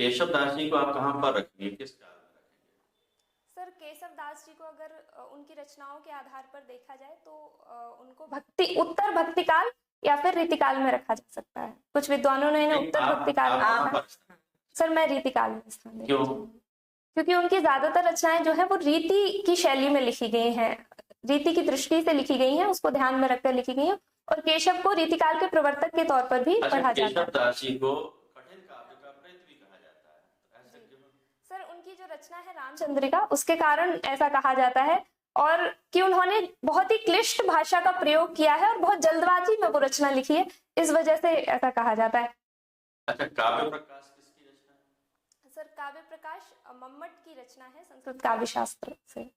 केशव दास जी को आप कहाँ पर रखेंगे, किस काल में रखेंगे? सर केशव दास जी को अगर उनकी रचनाओं के आधार पर देखा जाए तो उनको भक्ति उत्तर भक्ति काल या फिर रीतिकाल में रखा जा सकता है। कुछ विद्वानों ने इन्हें उत्तर भक्ति काल में कहाँ रखा है। पर? सर मैं रीतिकाल में स्थान देना क्यों? चाहूंगी, क्योंकि उनकी ज्यादातर रचनाएं जो है वो रीति की शैली में लिखी गई हैं, रीति की दृष्टि से लिखी गई हैं, उसको ध्यान में रखकर लिखी गई हैं। और केशव को रीतिकाल के प्रवर्तक के तौर पर भी पढ़ा जाता है। केशव दास जी को कठिन काव्य का प्रेत भी कहा जाता है, तो ऐसा क्यों? सर उनकी जो रचना है रामचंद्रिका, उसके कारण ऐसा कहा जाता है, और कि उन्होंने बहुत ही क्लिष्ट भाषा का प्रयोग किया है और बहुत जल्दबाजी में वो रचना लिखी है, इस वजह से ऐसा कहा जाता है। अच्छा, काव्य प्रकाश किसकी रचना है? सर काव्य प्रकाश मम्मट की रचना है संस्कृत काव्य शास्त्र से।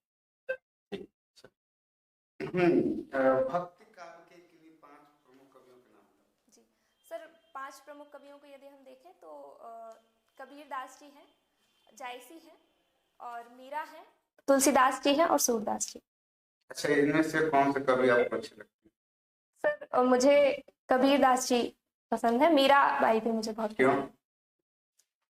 भक्ति काव्य के लिए 5 प्रमुख कवियों के नाम बताओ। जी सर, 5 प्रमुख कवियों को यदि हम देखें तो कबीर दास जी हैं, जायसी हैं, और मीरा हैं, तुलसीदास जी हैं और सूरदास जी। अच्छा, इनमें से कौन से कवि आपको अच्छे लगते हैं? सर मुझे कबीर दास जी पसंद है, मीरा बाई भी मुझे बहुत क्यों?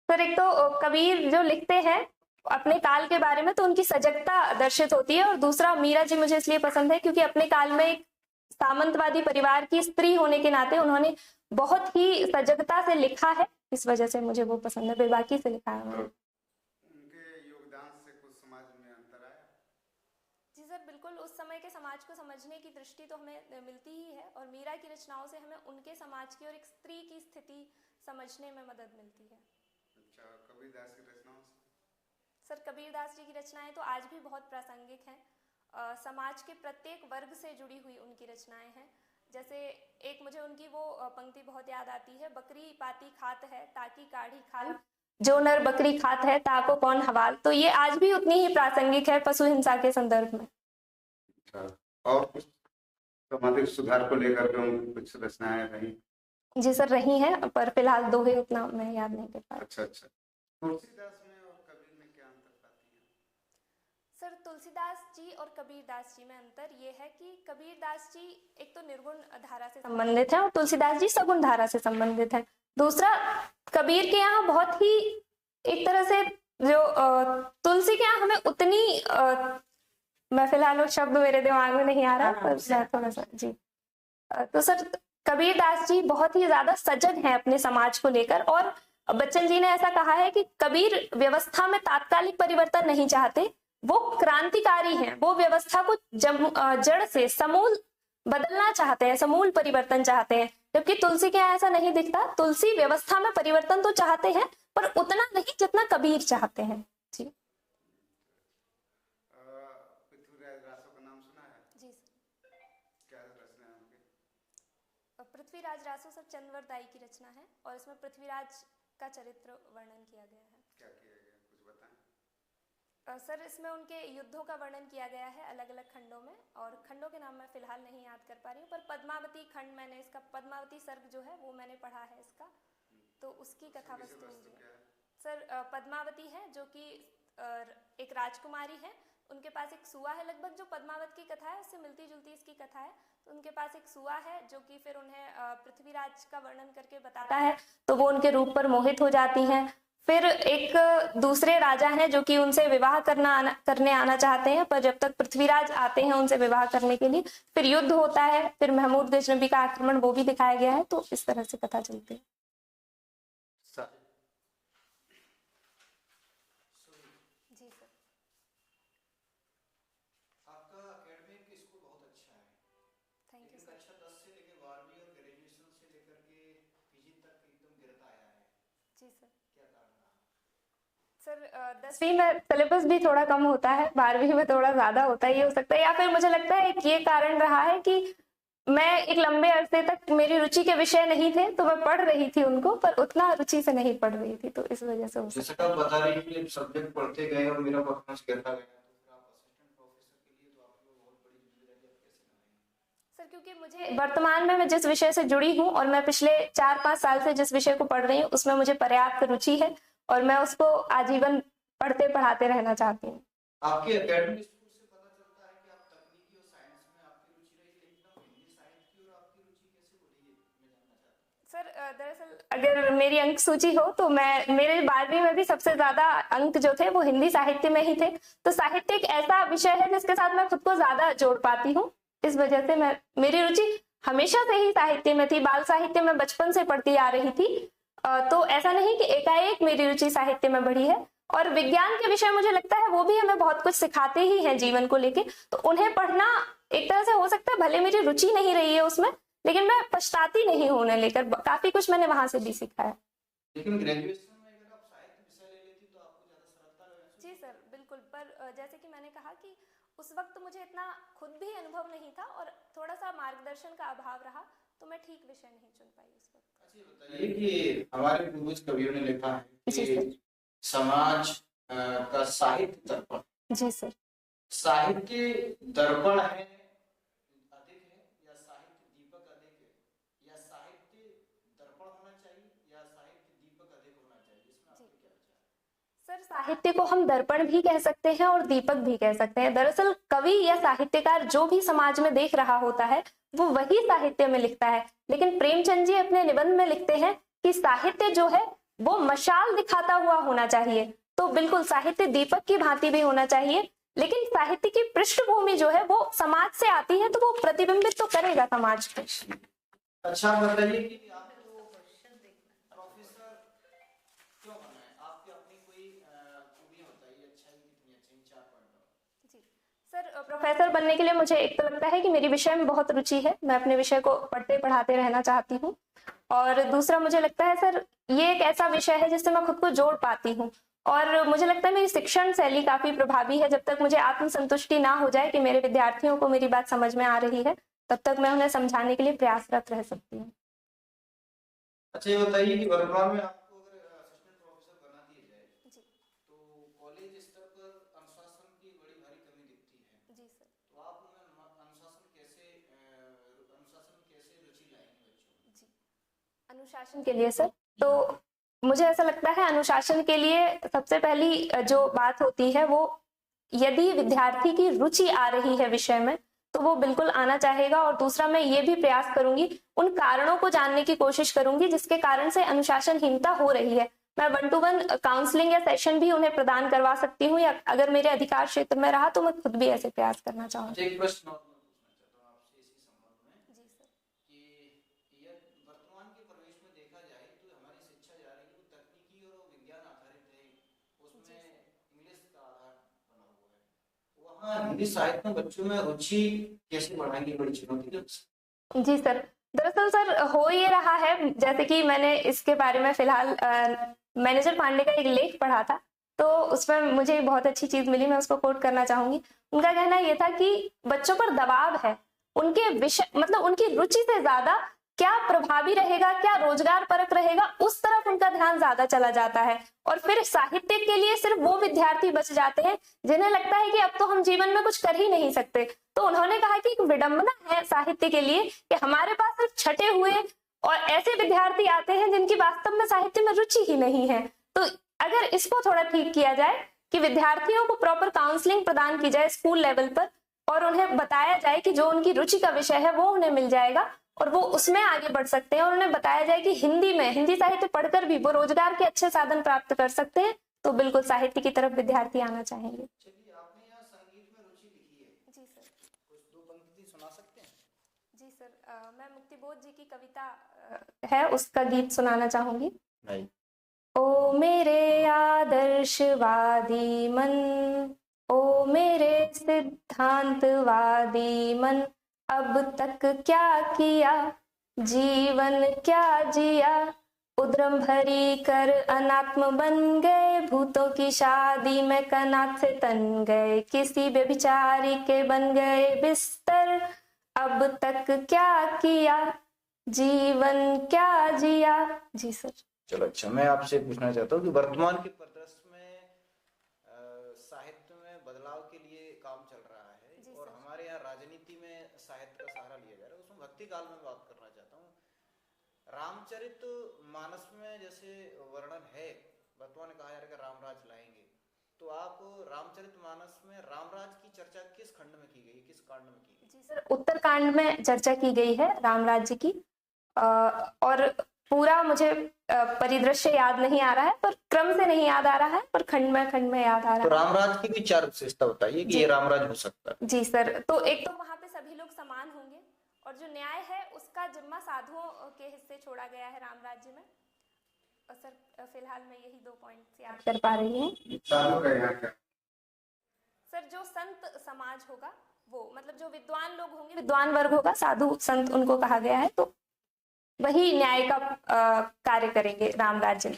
सर एक तो कबीर जो लिखते हैं अपने काल के बारे में तो उनकी सजगता दर्शित होती है, और दूसरा मीरा जी मुझे इसलिए पसंद है क्योंकि अपने काल में एक सामंतवादी परिवार की स्त्री होने के नाते उन्होंने बहुत ही सजगता से लिखा है, इस वजह से मुझे वो पसंद है, बेबाकी से लिखा है उन्होंने। उनके योगदान से कुछ समाज में अंतर आया? जी सर बिल्कुल, उस समय के समाज को समझने की दृष्टि तो हमें मिलती ही है, और मीरा की रचनाओं से हमें उनके समाज की और एक स्त्री की स्थिति समझने में मदद मिलती है। अच्छा, कबीर दास की रचनाओं से? सर कबीर दास जी की रचनाएं तो आज भी बहुत प्रासंगिक हैं, समाज के प्रत्येक वर्ग से जुड़ी हुई उनकी रचनाएं हैं। जैसे एक मुझे उनकी वो पंक्ति बहुत याद आती है, बकरी पाती खात है ताकि काढ़ी खाल, जो नर बकरी खात है ताको कौन हवाल। तो ये आज भी उतनी ही प्रासंगिक है पशु हिंसा के संदर्भ में। अच्छा, और कुछ सामाजिक सुधार को लेकर के उनकी कुछ रचनाएं रही? जी सर रही हैं, पर फिलहाल 2 ही उतना मैं याद नहीं कर पा रही। अच्छा अच्छा, तुलसीदास में और कबीर में क्या अंतर पाती है? सर तुलसीदास जी और कबीर दास जी में अंतर ये है कि कबीर दास जी एक तो निर्गुण धारा से संबंधित है और तुलसीदास जी सगुण धारा से संबंधित है। दूसरा, कबीर के यहाँ बहुत ही एक तरह से जो तुलसी के यहाँ हमें उतनी मैं फिलहाल वो शब्द मेरे दिमाग में नहीं आ रहा, पर थोड़ा सा जी। तो सर कबीर दास जी बहुत ही ज्यादा सजग हैं अपने समाज को लेकर, और बच्चन जी ने ऐसा कहा है कि कबीर व्यवस्था में तात्कालिक परिवर्तन नहीं चाहते, वो क्रांतिकारी हैं, वो व्यवस्था को जड़ से समूल बदलना चाहते हैं, समूल परिवर्तन चाहते हैं। जबकि तुलसी के यहाँ ऐसा नहीं दिखता, तुलसी व्यवस्था में परिवर्तन तो चाहते हैं पर उतना नहीं जितना कबीर चाहते हैं। जी पृथ्वीराज रासो का नाम सुना है? जी सर। क्या रचना है उनकी? पृथ्वीराज रासो सर चंद्रवरदाई की रचना है, और इसमें पृथ्वीराज का चरित्र वर्णन किया गया है। क्या किया गया, कुछ बताएं। सर इसमें उनके युद्धों का वर्णन किया गया है अलग अलग खंडों में, और खंडों के नाम मैं फिलहाल नहीं याद कर पा रही हूँ, पर पद्मावती खंड मैंने इसका, पद्मावती सर्ग जो है वो मैंने पढ़ा है इसका, तो उसकी कथा वस्तु मुझे सर पद्मावती है जो कि एक राजकुमारी है, उनके पास एक सुआ है, लगभग जो पद्मावत की कथा है उससे मिलती जुलती इसकी कथा है। तो उनके पास एक सुआ है जो कि फिर उन्हें पृथ्वीराज का वर्णन करके बताता है, तो वो उनके रूप पर मोहित हो जाती हैं। फिर एक दूसरे राजा हैं जो कि उनसे विवाह करने आना चाहते हैं, पर जब तक पृथ्वीराज आते हैं उनसे विवाह करने के लिए, फिर युद्ध होता है, फिर महमूद गजनबी का आक्रमण वो भी दिखाया गया है, तो इस तरह से कथा चलती है। जी सर। आपका एकेडमिक स्कोर बहुत अच्छा है। Thank you sir. कक्षा 10 से लेकर 12वीं और ग्रेजुएशन से लेकर के पीजी तक एकदम गिरता आया है। जी सर। क्या कारण रहा? सर 10वीं में सिलेबस भी थोड़ा कम होता है, 12वीं में थोड़ा ज्यादा होता है, ये हो सकता है, या फिर मुझे लगता है कि ये कारण रहा है कि मैं एक लंबे अरसे तक मेरी रुचि के विषय नहीं थे, तो मैं पढ़ रही थी उनको, पर उतना रुचि से नहीं पढ़ रही थी, तो इस वजह से हो सकता है। जैसे आप बता रही हैं कि सब्जेक्ट पढ़ते गए और मेरा परफॉर्मेंस गिरता गया, तो फिर आप असिस्टेंट प्रोफेसर के लिए तो आपको बहुत बड़ी जिम्मेदारी आप कैसे निभाएंगे? सर क्योंकि मुझे वर्तमान में मैं जिस विषय से जुड़ी हूँ और मैं पिछले 4-5 साल से जिस विषय को पढ़ रही हूँ उसमें मुझे पर्याप्त रुचि है, और मैं उसको आजीवन पढ़ते पढ़ाते रहना चाहती हूँ। आपके एकेडमिक स्कूल से पता चलता है कि आप तकनीकी और साइंस में आपकी रुचि रही, लेकिन आप हिंदी साहित्य की और आपकी रुचि कैसे बढ़ी है, मैं जानना चाहता हूँ। सर दरअसल अगर मेरी अंक सूची हो तो मैं मेरे 12वीं में भी सबसे ज्यादा अंक जो थे वो हिंदी साहित्य में ही थे। तो साहित्य एक ऐसा विषय है जिसके साथ मैं खुद को ज्यादा जोड़ पाती हूँ। इस वजह से मेरी रुचि हमेशा से ही साहित्य में थी। बाल साहित्य में बचपन से पढ़ती आ रही थी। तो ऐसा नहीं कि एकाएक मेरी रुचि साहित्य में बढ़ी है। और विज्ञान के विषय मुझे लगता है वो भी हमें बहुत कुछ सिखाते ही हैं जीवन को लेके। तो उन्हें पढ़ना एक तरह से हो सकता है भले मेरी रुचि नहीं रही है उसमें, लेकिन मैं पछताती नहीं हूं उन्हें लेकर। काफी कुछ मैंने वहां से भी सीखा है। लेकिन ग्रेजुएशन में अगर आप साहित्य विषय ले लेती तो आपको ज्यादा सरलता महसूस जी सर, बिल्कुल। पर जैसे कि मैंने कहा कि उस वक्त मुझे इतना खुद भी अनुभव नहीं था और थोड़ा सा मार्गदर्शन का अभाव रहा, तो मैं ठीक विषय नहीं चुन पाई उस वक्त। अच्छा, ये बताइए कि हमारे पूर्वज कवियों ने लिखा है जी सर। कि समाज का साहित्य दर्पण। जी सर। साहित्य दर्पण है अधिक है या साहित्य दीपक अधिक है, या साहित्य दर्पण होना चाहिए या साहित्य दीपक अधिक होना चाहिए, इसमें आपके क्या विचार है? सर, साहित्य को हम दर्पण भी कह सकते हैं और दीपक भी कह सकते हैं। दरअसल कवि या साहित्यकार जो भी समाज में देख रहा होता है वो वही साहित्य में लिखता है। लेकिन प्रेमचंद जी अपने निबंध में लिखते हैं कि साहित्य जो है वो मशाल दिखाता हुआ होना चाहिए। तो बिल्कुल साहित्य दीपक की भांति भी होना चाहिए, लेकिन साहित्य की पृष्ठभूमि जो है वो समाज से आती है, तो वो प्रतिबिंबित तो करेगा समाज को। अच्छा, बताइए कि आपको प्रोफेसर क्यों बना है? आपकी अपनी कोई खूबियां बताइए, अच्छाई कितनी अच्छी, 4 पॉइंट। जी सर, प्रोफेसर बनने के लिए मुझे एक तो लगता है कि मेरी विषय में बहुत रुचि है। मैं अपने विषय को पढ़ते पढ़ाते रहना चाहती हूँ। और दूसरा मुझे लगता है सर, ये एक ऐसा विषय है जिससे मैं खुद को जोड़ पाती हूँ। और मुझे लगता है मेरी शिक्षण शैली काफी प्रभावी है। जब तक मुझे आत्मसंतुष्टि ना हो जाए कि मेरे विद्यार्थियों को मेरी बात समझ में आ रही है, तब तक मैं उन्हें समझाने के लिए प्रयासरत रह सकती हूँ। अच्छा, ये बताइए कि वर्तमान में आपको अगर असिस्टेंट प्रोफेसर बना दिया जाए जी। तो कॉलेज स्तर पर अनुशासन की बड़ी भारी कमी दिखती है। जी सर। तो आप उनमें अनुशासन कैसे रुचि लाएंगे बच्चों में? जी, अनुशासन के लिए सर, तो मुझे ऐसा लगता है अनुशासन के लिए सबसे पहली जो बात होती है वो, यदि विद्यार्थी की रुचि आ रही है विषय में तो वो बिल्कुल आना चाहेगा। और दूसरा, मैं ये भी प्रयास करूंगी, उन कारणों को जानने की कोशिश करूंगी जिसके कारण से अनुशासनहीनता हो रही है। मैं 1-to-1 काउंसलिंग या सेशन भी उन्हें प्रदान करवा सकती हूँ, या अगर मेरे अधिकार क्षेत्र में रहा तो मैं खुद भी ऐसे प्रयास करना चाहूंगी। एक प्रश्न और मैं पूछना चाहता हूँ आपसे इसी संबंध में। जी सर। कि यह वर्तमान के परिवेश में देखा जाए तो हमारी शिक्षा जा रही है वो तकनीकी और विज्ञान आधारित है, उसमें इंग्लिश का आधार बना हुआ है। वहाँ हिंदी साहित्य में बच्चों में रुचि कैसे बढ़ाएंगे, बड़ी चुनौती। जी सर, दरअसल सर हो ये रहा है, जैसे कि मैंने इसके बारे में फिलहाल मैनेजर पांडे का एक लेख पढ़ा था, तो उसमें मुझे बहुत अच्छी चीज मिली, मैं उसको कोट करना चाहूंगी। उनका कहना यह था कि बच्चों पर दबाव है, उनके विषय मतलब उनकी रुचि से ज्यादा क्या प्रभावी रहेगा, क्या रोजगार परक रहेगा, उस तरफ उनका ध्यान ज्यादा चला जाता है। और फिर साहित्य के लिए सिर्फ वो विद्यार्थी बच जाते हैं जिन्हें लगता है कि अब तो हम जीवन में कुछ कर ही नहीं सकते। तो उन्होंने कहा कि एक विडंबना है साहित्य के लिए कि हमारे पास सिर्फ छटे हुए और ऐसे विद्यार्थी आते हैं जिनकी वास्तव में साहित्य में रुचि ही नहीं है। तो अगर इसको थोड़ा ठीक किया जाए कि विद्यार्थियों को प्रॉपर काउंसलिंग प्रदान की जाए स्कूल लेवल पर, और उन्हें बताया जाए कि जो उनकी रुचि का विषय है वो उन्हें मिल जाएगा और वो उसमें आगे बढ़ सकते हैं, और उन्हें बताया जाए कि हिंदी साहित्य पढ़कर भी वो रोजगार के अच्छे साधन प्राप्त कर सकते हैं, तो बिल्कुल साहित्य की तरफ विद्यार्थी आना चाहेंगे। चलिए, आपने यहाँ संगीत में रुचि लिखी है। जी सर। कुछ 2 पंक्ति सुना सकते हैं? जी सर, मैं मुक्तिबोध जी की कविता है उसका गीत सुनाना चाहूंगी। नहीं। ओ मेरे आदर्शवादी मन, ओ मेरे सिद्धांतवादी मन, अब तक क्या किया, जीवन क्या जिया, उद्रम भरी कर अनात्म बन गए, भूतों की शादी में कनात से तन गए, किसी व्यभिचारी के बन गए बिस्तर, अब तक क्या किया, जीवन क्या जिया। जी सर। चलो, अच्छा, मैं आपसे पूछना चाहता हूँ कि वर्तमान के परिदृश्य में साहित्य में बदलाव के लिए काम चल रहा है और हमारे यहाँ राजनीति में साहित्य का सहारा लिया जा रहा है, उसमें भक्ति काल में बात करना चाहता हूँ। रामचरित मानस में जैसे वर्णन है, वर्तमान कहा जा रहा है कि रामराज लाएंगे, तो आप रामचरित मानस में रामराज की चर्चा किस खंड में की गई, किस कांड में की गई? जी सर, उत्तरकांड में चर्चा की गई है रामराज्य की। और पूरा मुझे परिदृश्य याद नहीं आ रहा है, पर क्रम से नहीं याद आ रहा है, पर खंड में याद आ रहा तो है। रामराज की भी 4 विशेषता बताइए कि ये रामराज हो सकता है। जी सर, तो एक तो वहाँ पे सभी लोग समान होंगे, और जो न्याय है उसका जिम्मा साधुओं के हिस्से छोड़ा गया है राम राज्य में। और सर फिलहाल मैं यही 2 पॉइंट्स याद कर पा रही हूँ। साधु का यहाँ क्या? सर जो संत समाज होगा वो, मतलब जो विद्वान लोग होंगे, विद्वान वर्ग होगा, साधु संत उनको कहा गया है, तो वही न्याय का कार्य करेंगे राम राज्य में।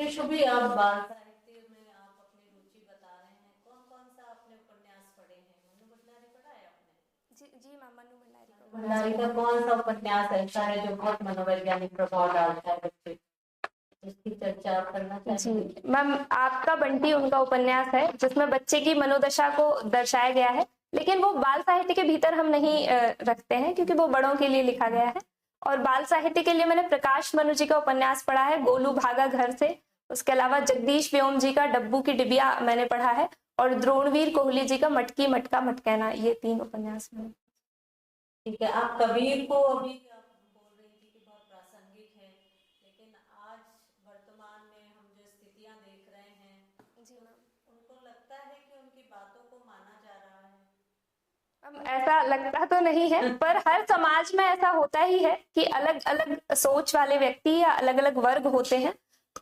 शुभी, आप बाल साहित्य में आप अपनी रुचि बता रहे हैं, कौन कौन सा आपने उपन्यास पढ़े हैं? मनु भंडारी पढ़ा है आपने? जी मैम, मनु भंडारी भंडारी का कौन सा उपन्यास ऐसा है जो बहुत मनोवैज्ञानिक प्रभाव डालता है बच्चे, जिसकी चर्चा आप करना चाहते हैं? जी मैम, आपका बंटी उनका उपन्यास है जिसमें बच्चे की मनोदशा को दर्शाया गया है, लेकिन वो बाल साहित्य के भीतर हम नहीं रखते हैं, क्योंकि वो बड़ों के लिए लिखा गया है। और बाल साहित्य के लिए मैंने प्रकाश मनु जी का उपन्यास पढ़ा है, गोलू भागा घर से। उसके अलावा जगदीश व्योम जी का डब्बू की डिबिया मैंने पढ़ा है, और द्रोणवीर कोहली जी का मटकी मटका मटकैना, ये 3 उपन्यास मैंने। ठीक है, आप कबीर को अभी आप बोल रही थी कि बहुत प्रासंगिक है, लेकिन आज वर्तमान में हम जो स्थितियां देख रहे हैं, जी मैम, उनको लगता है कि उनकी बातों को माना जा रहा है? ऐसा लगता तो नहीं है, पर हर समाज में ऐसा होता ही है कि अलग अलग सोच वाले व्यक्ति या अलग अलग वर्ग होते हैं।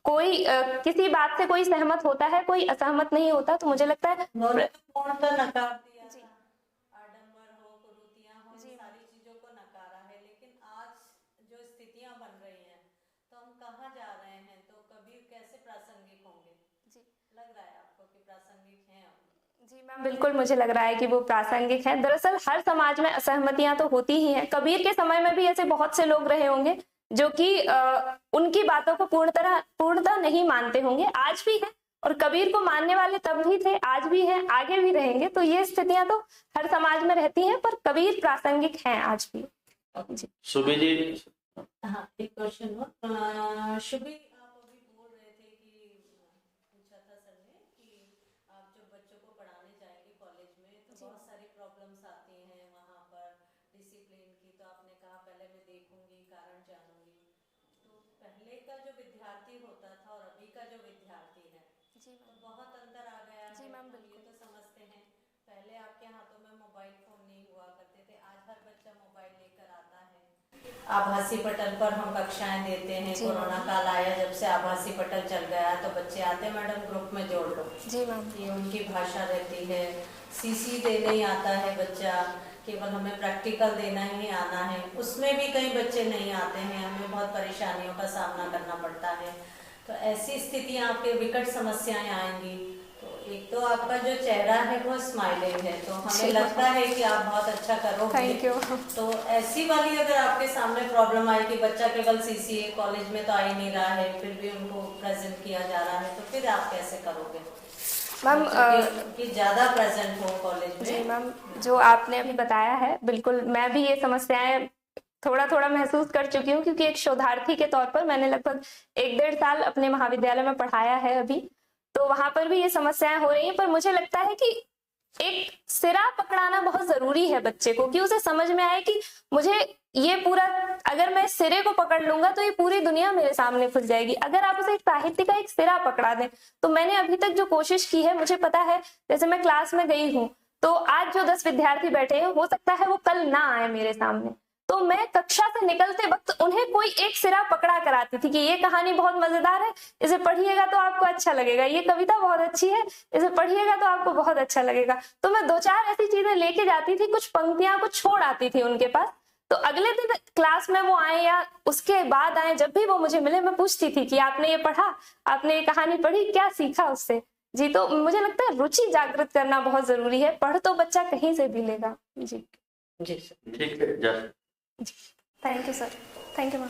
कोई किसी बात से कोई सहमत होता है, कोई असहमत नहीं होता। तो मुझे लगता है पूर्णतः नकार दिया जी। था, आडंबर हो, कुरीतियां हो, जी। इन सारी चीजों को नकारा है, लेकिन आज जो स्थितियां बन रही हैं, तो हम कहाँ जा रहे हैं? तो कबीर कैसे प्रासंगिक होंगे? जी। लग रहा है आपको कि प्रासंगिक हैं अब? जी मैम, बिल्कुल मुझे लग रहा है कि वो प्रासंगिक है। दरअसल हर समाज में असहमतियां तो होती ही हैं। कबीर के समय में भी ऐसे बहुत से लोग रहे होंगे जो कि उनकी बातों को पूर्णतः नहीं मानते होंगे, आज भी है। और कबीर को मानने वाले तब भी थे, आज भी है, आगे भी रहेंगे। तो ये स्थितियां तो हर समाज में रहती हैं, पर कबीर प्रासंगिक हैं आज भी। जी। सुबह जी, हाँ, एक क्वेश्चन हो। शुभी, आप अभी बोल रहे थे कि पूछा था सर ने कि आप जब बच्चों को पढ़ाने जाएंगे कॉलेज में, तो बहुत सारी प्रॉब्लम्स आती हैं वहाँ पर डिसिप्लिन की। तो आपने कहा पहले मैं देखूंगी, कारण जानूंगी। तो पहले का जो विद्यार्थी होता था और अभी का जो विद्यार्थी है, जी तो बहुत अंतर आ गया है। जी मैम, हम बिल्कुल। ये तो समझते हैं, पहले आपके हाथों में मोबाइल फोन नहीं हुआ करते थे, आज हर बच्चा मोबाइल लेकर आता है। आभासी पटल पर हम कक्षाएं देते हैं। कोरोना काल आया, जब से आभासी पटल चल गया, तो बच्चे आते, मैडम ग्रुप में जोड़ लो। जी मैम। ये उनकी भाषा रहती है। सीसी देने ही आता है बच्चा, केवल हमें प्रैक्टिकल देना ही आना है, उसमें भी कई बच्चे नहीं आते हैं, हमें बहुत परेशानियों का सामना करना पड़ता है। तो ऐसी स्थितियां, आपके विकट समस्याएं आएंगी। तो एक तो आपका जो चेहरा है वो स्माइलिंग है, तो हमें लगता है कि आप बहुत अच्छा करोगे। Thank you. तो ऐसी वाली अगर आपके सामने प्रॉब्लम आए कि बच्चा केवल सीसीए कॉलेज में तो आ ही नहीं रहा है, फिर भी उनको प्रेजेंट किया जा रहा है, तो फिर आप कैसे करोगे मैम? कि ज्यादा प्रेजेंट हो कॉलेज में? जी मैम, जो आपने अभी बताया है, बिल्कुल मैं भी ये समस्याएं थोड़ा थोड़ा महसूस कर चुकी हूँ, क्योंकि एक शोधार्थी के तौर पर मैंने लगभग 1-1.5 साल अपने महाविद्यालय में पढ़ाया है अभी। तो वहां पर भी ये समस्याएं हो रही हैं। पर मुझे लगता है कि एक सिरा पकड़ाना बहुत जरूरी है बच्चे को, कि उसे समझ में आए कि मुझे ये पूरा, अगर मैं सिरे को पकड़ लूंगा तो ये पूरी दुनिया मेरे सामने खुल जाएगी। अगर आप उसे साहित्य का एक सिरा पकड़ा दें, तो मैंने अभी तक जो कोशिश की है, मुझे पता है, जैसे मैं क्लास में गई हूँ, तो आज जो 10 विद्यार्थी बैठे हैं, हो सकता है वो कल ना आए मेरे सामने, तो मैं कक्षा से निकलते वक्त उन्हें कोई एक सिरा पकड़ा कराती थी कि ये कहानी बहुत मजेदार है, इसे पढ़िएगा तो आपको अच्छा लगेगा, ये कविता बहुत अच्छी है, इसे पढ़िएगा तो आपको बहुत अच्छा लगेगा। तो मैं 2-4 ऐसी चीजें लेके जाती थी, कुछ पंक्तियां कुछ छोड़ आती थी उनके पास। तो अगले दिन क्लास में वो आए या उसके बाद आए, जब भी वो मुझे मिले, मैं पूछती थी कि आपने ये पढ़ा, आपने ये कहानी पढ़ी, क्या सीखा उससे? जी। तो मुझे लगता है रुचि जागृत करना बहुत जरूरी है। पढ़ तो बच्चा कहीं से भी लेगा। जी जी ठीक है। Thank you sir. Thank you ma'am.